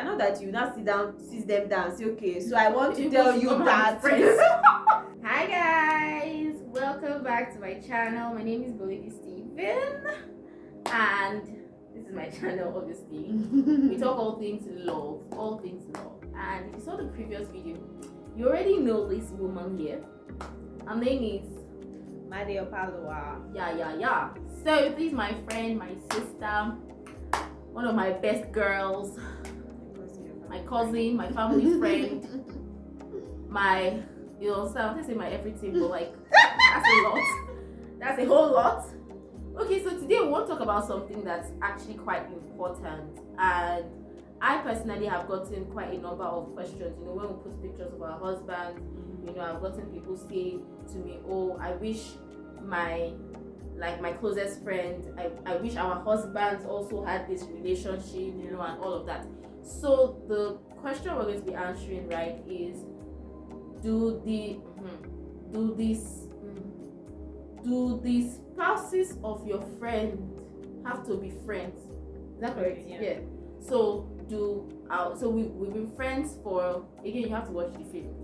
know that you now sit them down and say, okay, so I want to tell you that. Hi guys, welcome back to my channel. My name is Bologi and this is my channel. Obviously, we talk all things love. And if you saw the previous video, you already know this woman here. Her name is Opaluwa. Yeah. So this is my friend, my sister, one of my best girls, my cousin, my family friend, my, you know, so I want to say my everything, but like that's a lot. That's a whole lot. Okay, so today we want to talk about something that's actually quite important, and I personally have gotten quite a number of questions. You know, when we post pictures of our husbands, you know, I've gotten people say to me, oh, I wish my closest friend, I wish our husbands also had this relationship, you know, and all of that. So the question we're going to be answering, right, is do the spouses of your friend have to be friends? Is that correct? Yeah. So we've been friends for, again, you have to watch the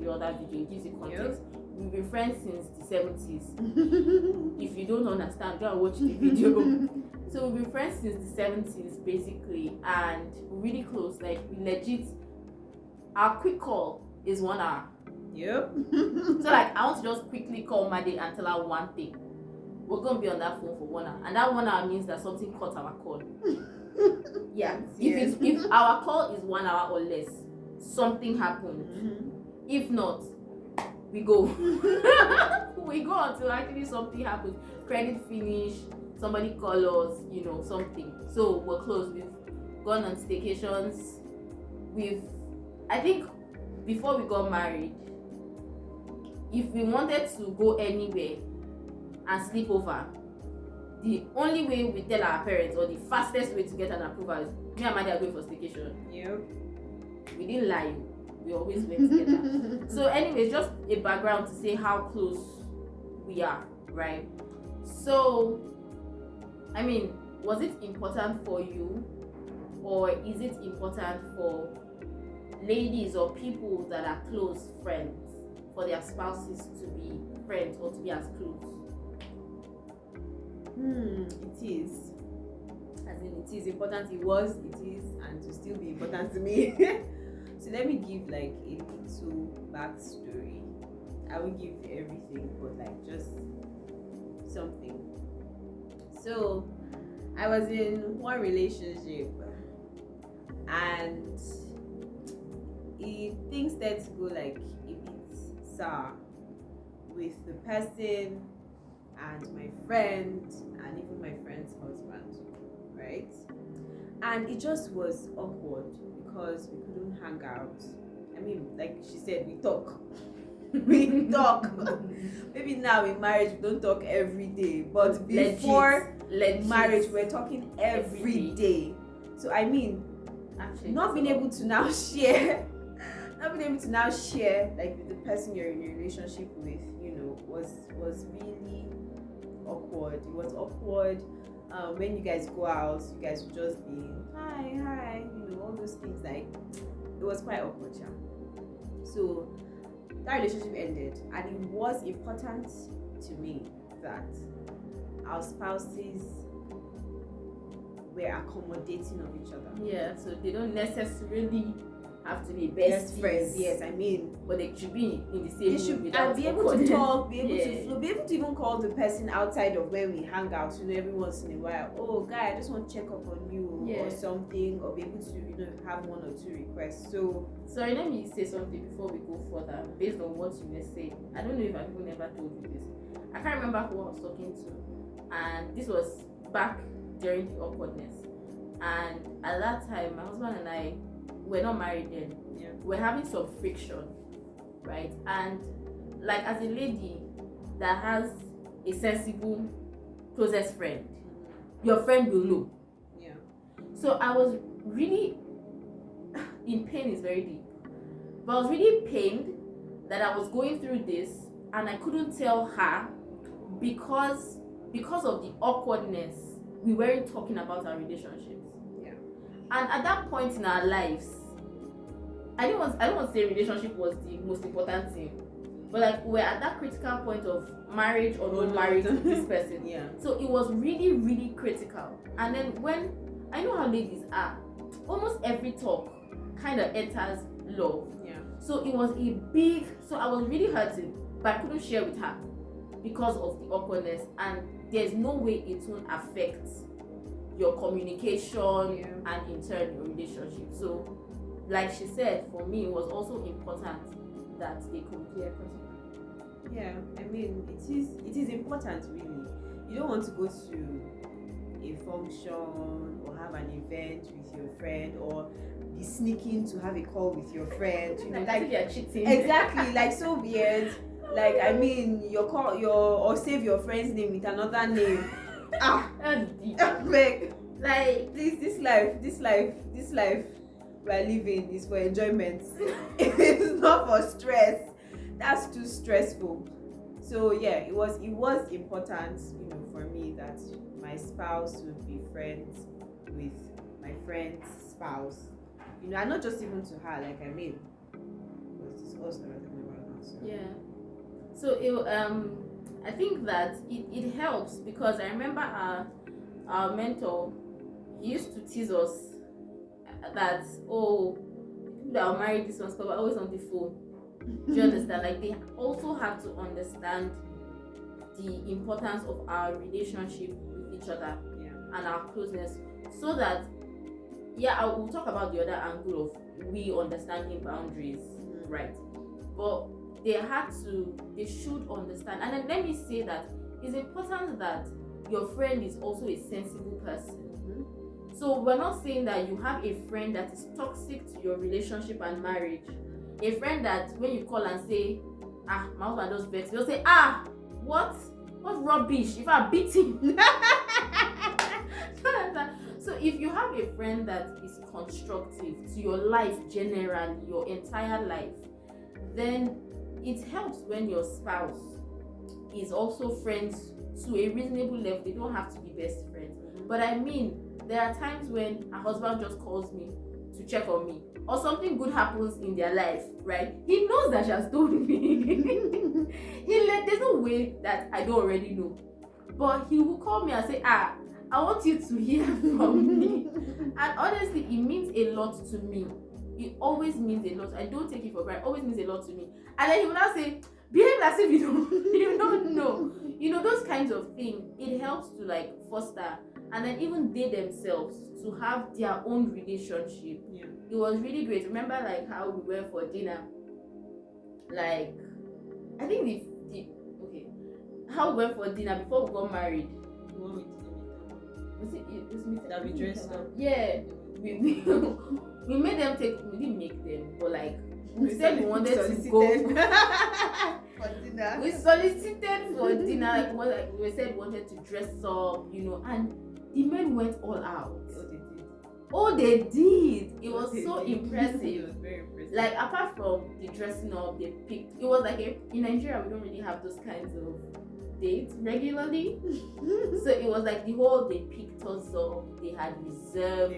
other video, it gives you context. Yep. We've been friends since the 70s. If you don't understand, go and watch the video. So we've been friends since the 70s basically, and we're really close. Like, we legit, our quick call is 1 hour. Yep. So like, I want to just quickly call Made and tell her one thing. We're gonna be on that phone for 1 hour, and that 1 hour means that something cut our call. Yeah. If our call is 1 hour or less, something happened. If not, we go. We go until actually something happens. Credit finish, somebody call us, you know, something. So we're close. We've gone on staycations. I think before we got married, if we wanted to go anywhere and sleep over, the only way we tell our parents, or the fastest way to get an approval, is me and Madi are going for staycation. Yep. We didn't lie. We always went together. So anyways, just a background to say how close we are, right? So, I mean, was it important for you, or is it important for ladies or people that are close friends for their spouses to be friends or to be as close? It is. As in, it is important. It was, it is, and to still be important to me. So let me give like a little backstory. I won't give everything, but like just something. So I was in one relationship, and things started to go like a bit sour with the person and my friend and even my friend's husband, right? And it just was awkward because we couldn't hang out. I mean, like she said, we talk. We talk. Maybe now in marriage we don't talk every day, but before legit. Marriage we're talking every day. So I mean, actually, not being able to now share like with the person you're in a relationship with, you know, was really awkward. It was awkward. When you guys go out, you guys would just be hi, you know, all those things. Like, it was quite awkward, yeah. So that relationship ended, and it was important to me that our spouses were accommodating of each other. Yeah, so they don't necessarily have to be best friends. Yes, I mean, but they should be in the same room. And be able to talk, be able to flow, be able to even call the person outside of when we hang out, you know, every once in a while. Oh, guy, I just want to check up on you, or something, or be able to, you know, have 1 or 2 requests. So, sorry, let me say something before we go further, based on what you were saying. I don't know if I've even ever told you this. I can't remember who I was talking to, and this was back during the awkwardness. And at that time, my husband and I were not married then. Yeah. We're having some friction, right? And like, as a lady that has a sensible closest friend, your friend will know. Yeah. So I was really in pain, is very deep, but I was really pained that I was going through this and I couldn't tell her because of the awkwardness. We weren't talking about our relationships. Yeah. And at that point in our lives, I don't want to say relationship was the most important thing, but like we're at that critical point of marriage or not marriage with this person. Yeah. So it was really, really critical. And then when I know how ladies are, almost every talk kind of enters love. Yeah. So it was a big. So I was really hurting, but I couldn't share with her because of the awkwardness. And there's no way it won't affect your communication and in turn your relationship. So, like she said, for me, it was also important that they could clear critical. Yeah, I mean, it is important, really. You don't want to go to a function or have an event with your friend or be sneaking to have a call with your friend. You know, like you're cheating. Exactly, like so weird. Like, I mean, or save your friend's name with another name. That's deep. Like, please, this life we're living is for enjoyment. It's not for stress. That's too stressful. So yeah, it was important, for me that my spouse would be friends with my friend's spouse. And not just even to her, like I mean, because it's us that we're talking about now. So. Yeah. So I think that it helps because I remember our mentor, he used to tease us that people that are married this one's are always on the phone. Do you understand? Like they also have to understand the importance of our relationship with each other and our closeness, so that I will talk about the other angle of we understanding boundaries, right? But they should understand. And then let me say that it's important that your friend is also a sensible person. So we're not saying that you have a friend that is toxic to your relationship and marriage. A friend that when you call and say, my husband does better, they'll say, what rubbish, if I beat him. So if you have a friend that is constructive to your life generally, your entire life, then it helps when your spouse is also friends to a reasonable level. They don't have to be best friends. But I mean, there are times when a husband just calls me to check on me, or something good happens in their life, right? He knows that she has told me. There's no way that I don't already know. But he will call me and say, I want you to hear from me. And honestly, it means a lot to me. It always means a lot. I don't take it for granted. It always means a lot to me. And then he will now say, behave as if you don't know. Those kinds of things. It helps to like foster, and then even they themselves to have their own relationship. Yeah. It was really great. Remember like how we went for dinner? Like, I think how we went for dinner before we got married. Was it that we dressed up? Yeah. We made them take. We didn't make them, but like we said we wanted to go for dinner. We solicited for dinner. We said we wanted to dress up, and the men went all out. They did. It was so impressive. It was very impressive. Like apart from the dressing up, they picked. It was like in Nigeria we don't really have those kinds of dates regularly. So it was like they picked us up. They had reserved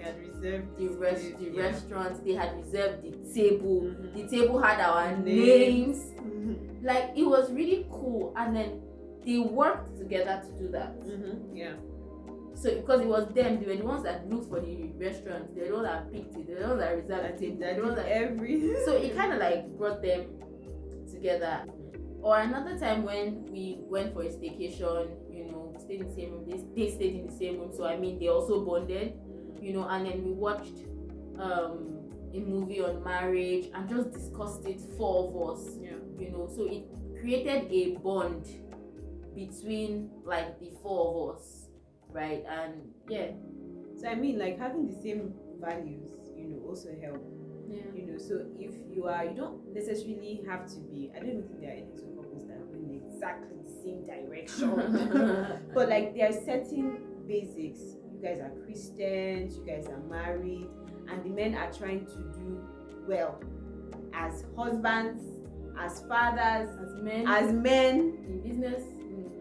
the restaurant. They had reserved the table. Mm-hmm. The table had our names. Mm-hmm. Like it was really cool. And then they worked together to do that. Mm-hmm. Yeah. So because it was them, they were the ones that looked for the restaurants. They were the ones that picked it. They were the ones that reserved it. They were the ones that everything. So it kind of like brought them together. Or another time when we went for a staycation, we stayed in the same room. They stayed in the same room. So I mean, they also bonded, and then we watched a movie on marriage and just discussed it, four of us. Yeah. So it created a bond between like the four of us. Right, and yeah. So I mean, like having the same values, also help. Yeah. So if you don't necessarily have to be. I don't even think there are any two couples that are in exactly the same direction. But like there are certain basics. You guys are Christians. You guys are married, and the men are trying to do well as husbands, as fathers, as men in business.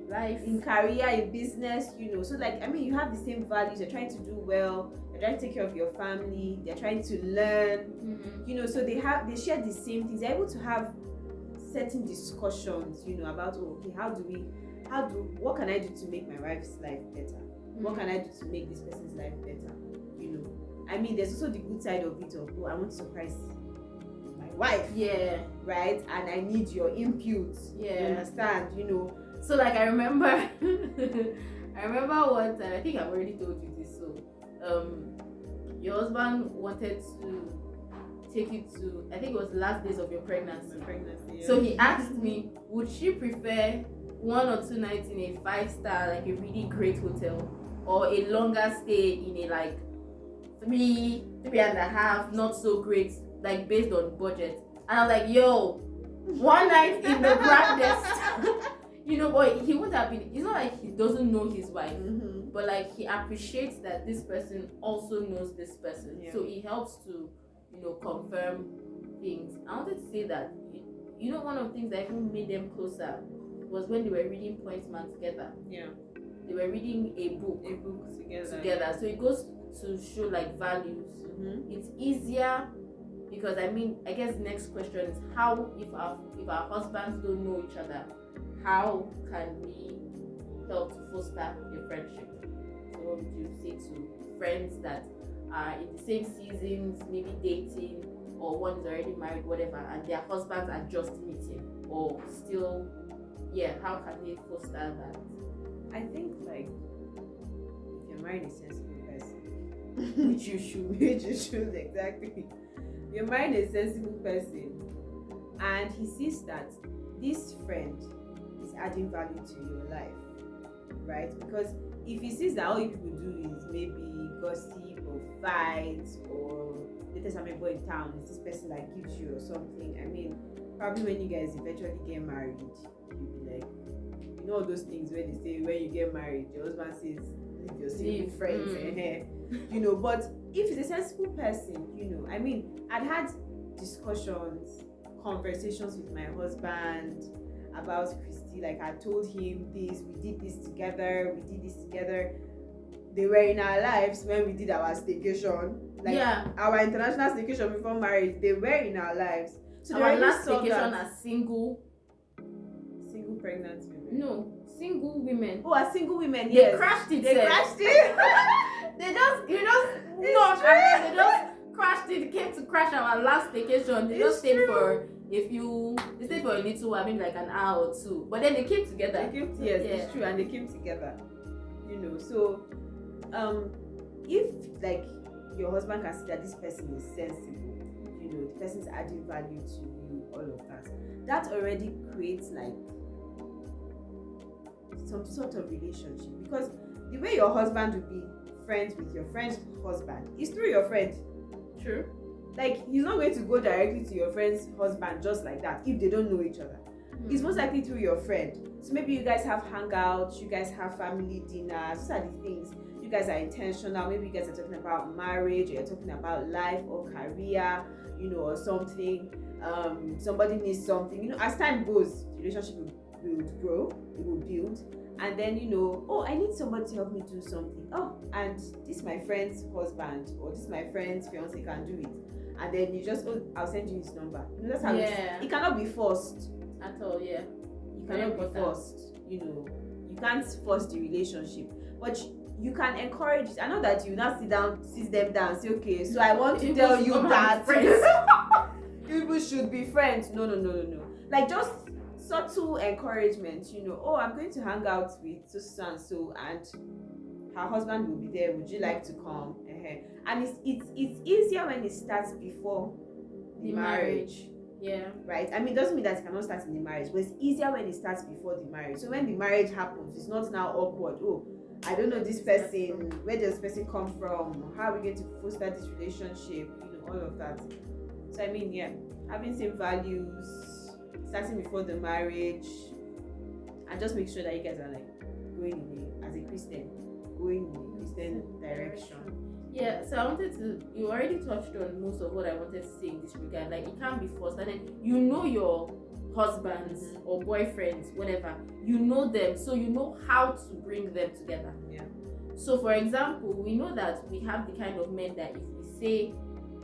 Life, in career, in business, so like I mean you have the same values. You're trying to do well, they're trying to take care of your family, they're trying to learn, so they share the same things. They're able to have certain discussions, about okay, what can I do to make my wife's life better? What can I do to make this person's life better? I mean, there's also the good side of it of, I want to surprise my wife. Yeah. Right? And I need your input. Yeah. You understand? So like I remember one time, I think I've already told you this, so your husband wanted to take you to, I think it was the last days of your pregnancy. Yeah. So he asked me, would she prefer 1 or 2 nights in a 5-star, like a really great hotel, or a longer stay in a like 3.5, not so great, like based on budget. And I was like, yo, 1 night in the grandest. But he would have been, it's not like he doesn't know his wife, but like he appreciates that this person also knows this person. So it helps to, confirm things. I wanted to say that, one of the things that even made them closer was when they were reading Point Man together. Yeah. They were reading a book together. So it goes to show like values. It's easier because I guess the next question is how, if our husbands don't know each other, how can we help to foster a friendship? So what would you say to friends that are in the same seasons, maybe dating, or one is already married, whatever, and their husbands are just meeting, or still, how can they foster that? I think like if you're married a sensible person, which you should exactly. You're married a sensible person, and he sees that this friend is adding value to your life, right? Because if he sees that all you people do is maybe gossip or fight, or latest I'm in town, is this person that gives you or something, I mean, probably when you guys eventually get married, you'll be like, all those things where they say when you get married, your husband says, leave your single friends, but if he's a sensible person, I mean, I'd had discussions, conversations with my husband about Christy. Like I told him this, we did this together. They were in our lives when we did our staycation, our international staycation before marriage. They were in our lives. So our last staycation as single pregnant women. No, single women. Oh, as single women, yes. They crashed it. They crashed it. They just they just crashed it. They came to crash our last vacation. They just stayed for they stayed for a little while, maybe like an hour or 2. But then they came together. It's true, and they came together. So if like your husband can see that this person is sensible, the person's adding value to you, all of that already creates like some sort of relationship, because the way your husband will be friends with your friend's husband is through your friend. True. Like he's not going to go directly to your friend's husband just like that if they don't know each other. It's most likely through your friend. So maybe you guys have hangouts, you guys have family dinners. Those are the things. You guys are intentional. Maybe you guys are talking about marriage, or you're talking about life or career, or something. Somebody needs something. As time goes, the relationship will grow, it will build, and then I need somebody to help me do something. Oh, and this my friend's husband or this my friend's fiance can do it, and then you just I'll send you his number. That's how it cannot be forced at all. You cannot be forced. You can't force the relationship, but you can encourage it. I know that you now sit them down and say, okay, so I want to tell you that people should be friends. No. Like just subtle encouragement, I'm going to hang out with so and so, and her husband will be there. Would you like to come? And it's easier when it starts before the marriage. Yeah. Right? I mean, it doesn't mean that it cannot start in the marriage, but it's easier when it starts before the marriage. So when the marriage happens, it's not now awkward. Oh, I don't know this person. Where does this person come from? How are we going to foster this relationship? All of that. So I mean, having same values, starting before the marriage, and just make sure that you guys are like going as a Christian, going in a Christian direction. Yeah, so I wanted to, you already touched on most of what I wanted to say in this regard. Like it can't be forced, and then your husbands or boyfriends, whatever, them, so you know how to bring them together. Yeah. So, for example, we know that we have the kind of men that if we say,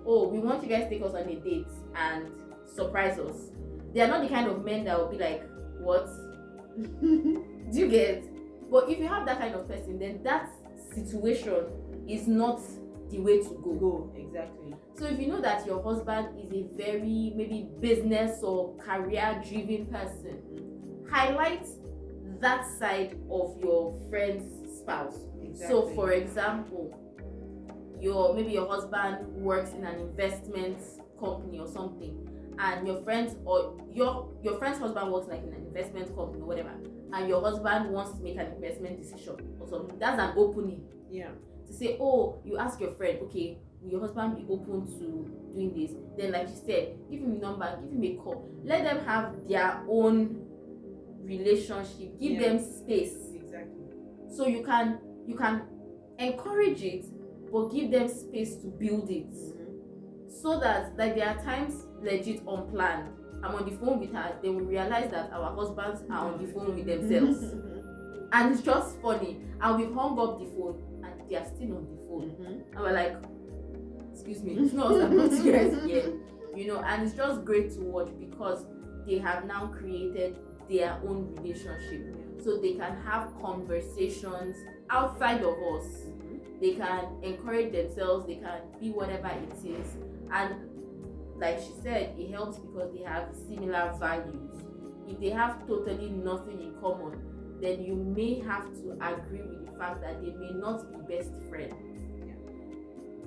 "Oh, we want you guys to take us on a date and surprise us," they are not the kind of men that will be like, "What?" Do you get? But if you have that kind of person, then that situation is not the way to go. Exactly. So if you know that your husband is a very maybe business or career driven person, highlight that side of your friend's spouse. Exactly. So for example, maybe your husband works in an investment company or something, and your friend's husband works like in an investment company or whatever, and your husband wants to make an investment decision or something. That's an opening. Yeah. To say, oh, you ask your friend, okay, will your husband be open to doing this? Then, like you said, give him a number, give him a call. Let them have their own relationship. Give them space. Exactly. So you can encourage it, but give them space to build it. So that, like, there are times legit unplanned. I'm on the phone with her, they will realize that our husbands are on the phone with themselves. And it's just funny. And we've hung up the phone and they are still on the phone. And we're like, excuse me, it's not us that brought you guys here. You know, and it's just great to watch because they have now created their own relationship. So they can have conversations outside of us. They can encourage themselves, they can be whatever it is. And like she said, it helps because they have similar values. If they have totally nothing in common, then you may have to agree with the fact that they may not be best friends.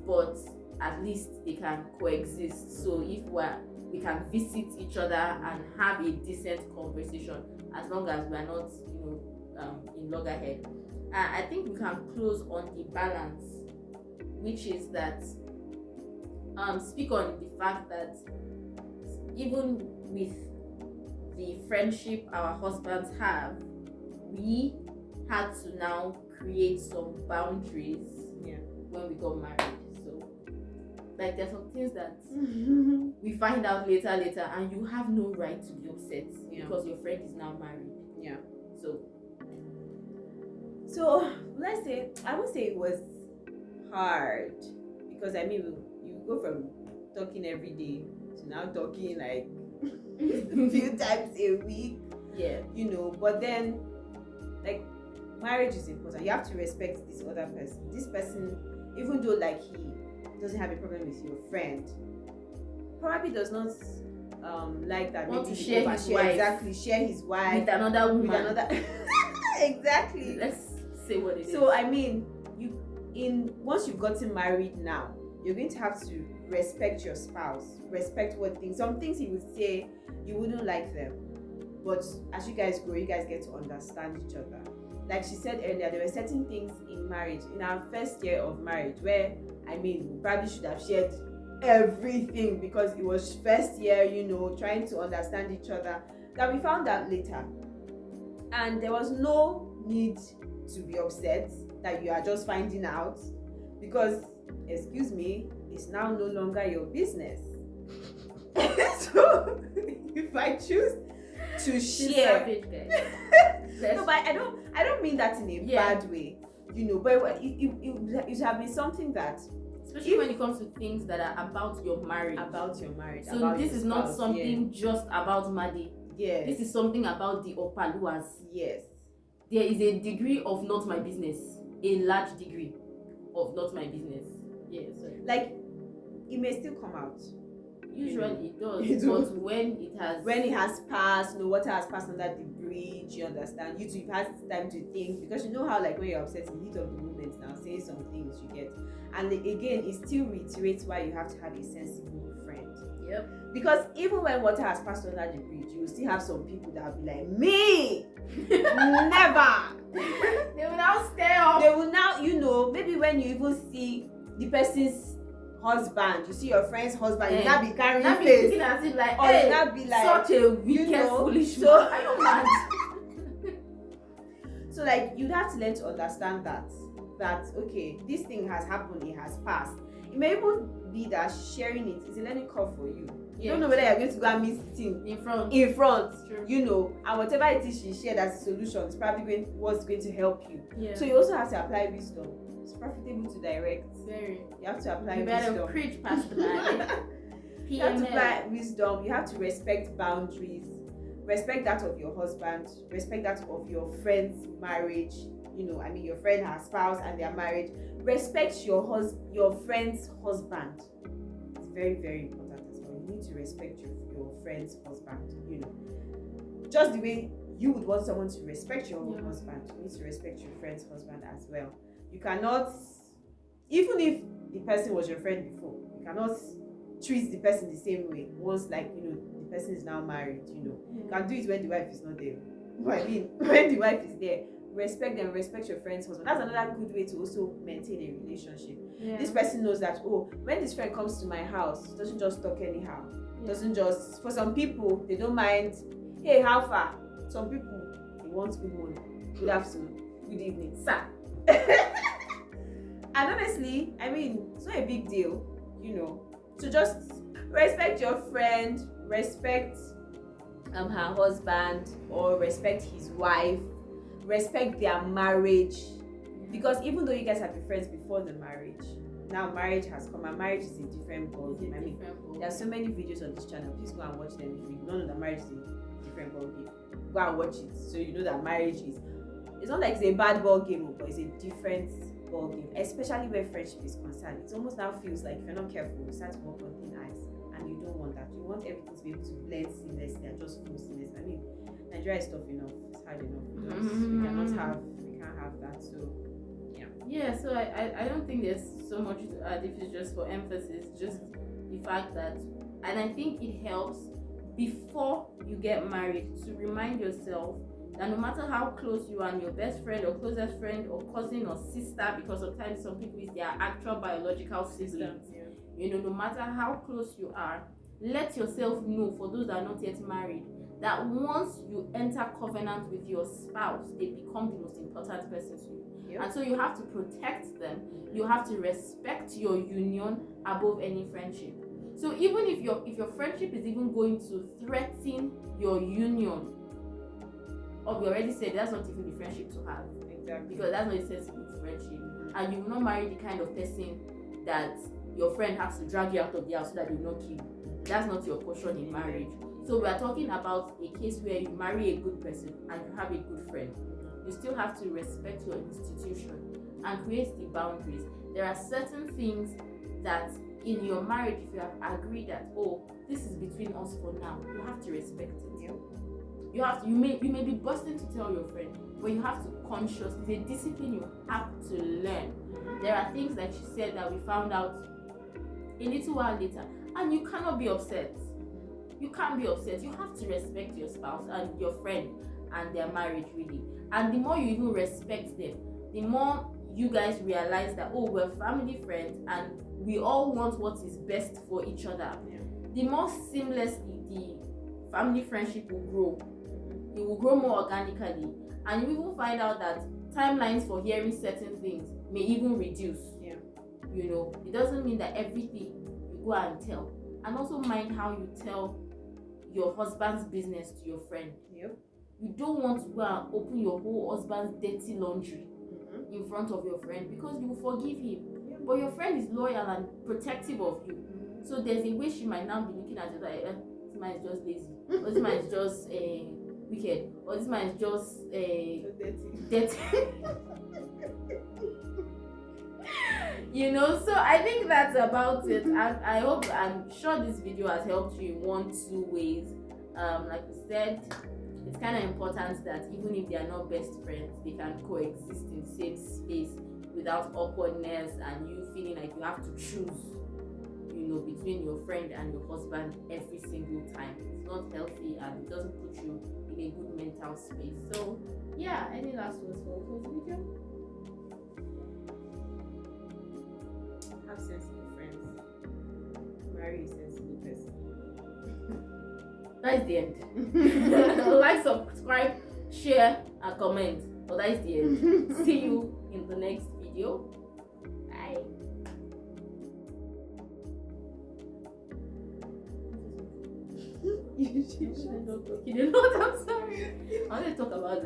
But at least they can coexist. So if we can visit each other and have a decent conversation, as long as we're not, in loggerhead. I think we can close on the balance, which is that speak on the fact that even with the friendship our husbands have, we had to now create some boundaries when we got married. So, like, there's some things that we find out later, and you have no right to be upset because your friend is now married. Yeah. So let's say, I would say it was hard because you go from talking every day to now talking like a few times a week. Yeah. But then, like, marriage is important. You have to respect this other person. This person, even though like he doesn't have a problem with your friend, probably does not like that. Want maybe to share his wife. Exactly, share his wife with another woman. Exactly. Let's say what it is. So once you've gotten married now, you're going to have to respect your spouse, respect some things he would say, you wouldn't like them, but as you guys grow, you guys get to understand each other. Like she said earlier, there were certain things in marriage, in our first year of marriage, where we probably should have shared everything because it was first year, trying to understand each other, that we found out later. And there was no need to be upset that you are just finding out, because, excuse me, it's now no longer your business. So if I choose to share, no, but I don't mean that in a bad way, but it have been something that, especially when it comes to things that are about your marriage. So this is not something just about Madi. Yes. This is something about the Opaluwas. Yes. There is a degree of not my business, a large degree of not my business. Yes. Like, it may still come out. Usually it does, but when it has passed, water has passed under the bridge, you understand. You've had time to think, because how, like, when you're upset in the heat of the moment now, say some things you get, and again, it still reiterates why you have to have a sensible friend. Yep. Because even when water has passed under the bridge, you will still have some people that will be like, me, never. They will now stare off. They will now, maybe when you even see the person's husband, you see your friend's husband, you now be carrying face, looking at it like, or you now be like, such a wicked, foolish man. Are you mad? So, like, you'd have to learn to understand that okay, this thing has happened, it has passed. It may even be that sharing it is a learning curve for you. You don't know whether you're going to go and miss the thing in front. True. And whatever it is she shared as a solution is probably what's going to help you. So you also have to apply wisdom. It's profitable to direct. Very. You have to apply You better wisdom. preach, Pastor Man. You have to apply wisdom. You have to respect boundaries. Respect that of your husband. Respect that of your friend's marriage. Your friend, her spouse, and their marriage. Respect your friend's husband. It's very, very important as well. You need to respect your friend's husband. Just the way you would want someone to respect your own husband, you need to respect your friend's husband as well. You cannot, even if the person was your friend before, you cannot treat the person the same way once, the person is now married. You can do it when the wife is not there. When the wife is there, respect them, respect your friend's husband. That's another good way to also maintain a relationship. This person knows that, when this friend comes to my house, doesn't just talk anyhow. Doesn't just, for some people, they don't mind, hey, how far? Some people, they want good morning, good afternoon, good evening, sir. And honestly, it's not a big deal, So just respect your friend, respect her husband, or respect his wife, respect their marriage. Because even though you guys have been friends before the marriage, now marriage has come, and marriage is a different ballgame. There are so many videos on this channel. Please go and watch them. If you don't know that marriage is a different ballgame, go and watch it so you know that marriage is. It's not like it's a bad ball game, but it's a different ball game. Especially where friendship is concerned, it almost now feels like if you're not careful, you start to walk on thin ice, and you don't want that. You want everything to be able to blend seamlessly and just flow seamlessly. Nigeria is tough enough. It's hard enough. We can't have that. So. Yeah, so I don't think there's so much to add if it's just for emphasis, just the fact that, and I think it helps before you get married to remind yourself that no matter how close you are and your best friend or closest friend or cousin or sister, because sometimes some people is their actual biological siblings, no matter how close you are, let yourself know, for those that are not yet married, that once you enter covenant with your spouse, they become the most important person to you. And so you have to protect them. You have to respect your union above any friendship. So even if your friendship is even going to threaten your union, or we already said that's not even the friendship to have. Exactly. Because that's not a sensible friendship. And you will not marry the kind of person that your friend has to drag you out of the house so that they will not kill you. That's not your portion in marriage. So we are talking about a case where you marry a good person and you have a good friend. You still have to respect your institution and create the boundaries. There are certain things that in your marriage, if you have agreed that, this is between us for now, you have to respect it. You may be bursting to tell your friend, but you have to consciously, it's a discipline you have to learn. There are things that she said that we found out a little while later, and you cannot be upset. You can't be upset. You have to respect your spouse and your friend and their marriage, really. And the more you even respect them, the more you guys realize that, we're family friends and we all want what is best for each other. The more seamlessly the family friendship will grow. It will grow more organically, and you even find out that timelines for hearing certain things may even reduce. It doesn't mean that everything you go and tell. And also mind how you tell your husband's business to your friend. You don't want to go and open your whole husband's dirty laundry in front of your friend, because you will forgive him. But your friend is loyal and protective of you. So there's a way she might now be looking at you like, this man is just lazy, or this man is just wicked, or this man is just dirty. So I think that's about it. I'm sure this video has helped you in 1-2 ways. Like we said, it's kind of important that even if they are not best friends, they can coexist in the same space without awkwardness and you feeling like you have to choose, between your friend and your husband every single time. It's not healthy and it doesn't put you in a good mental space. So yeah, any last words for this video? Have sensible friends. Marry a sensible person. That is the end. Like, subscribe, share, and comment. But that is the end. See you in the next video. Bye. You didn't know what I'm sorry. I want to talk about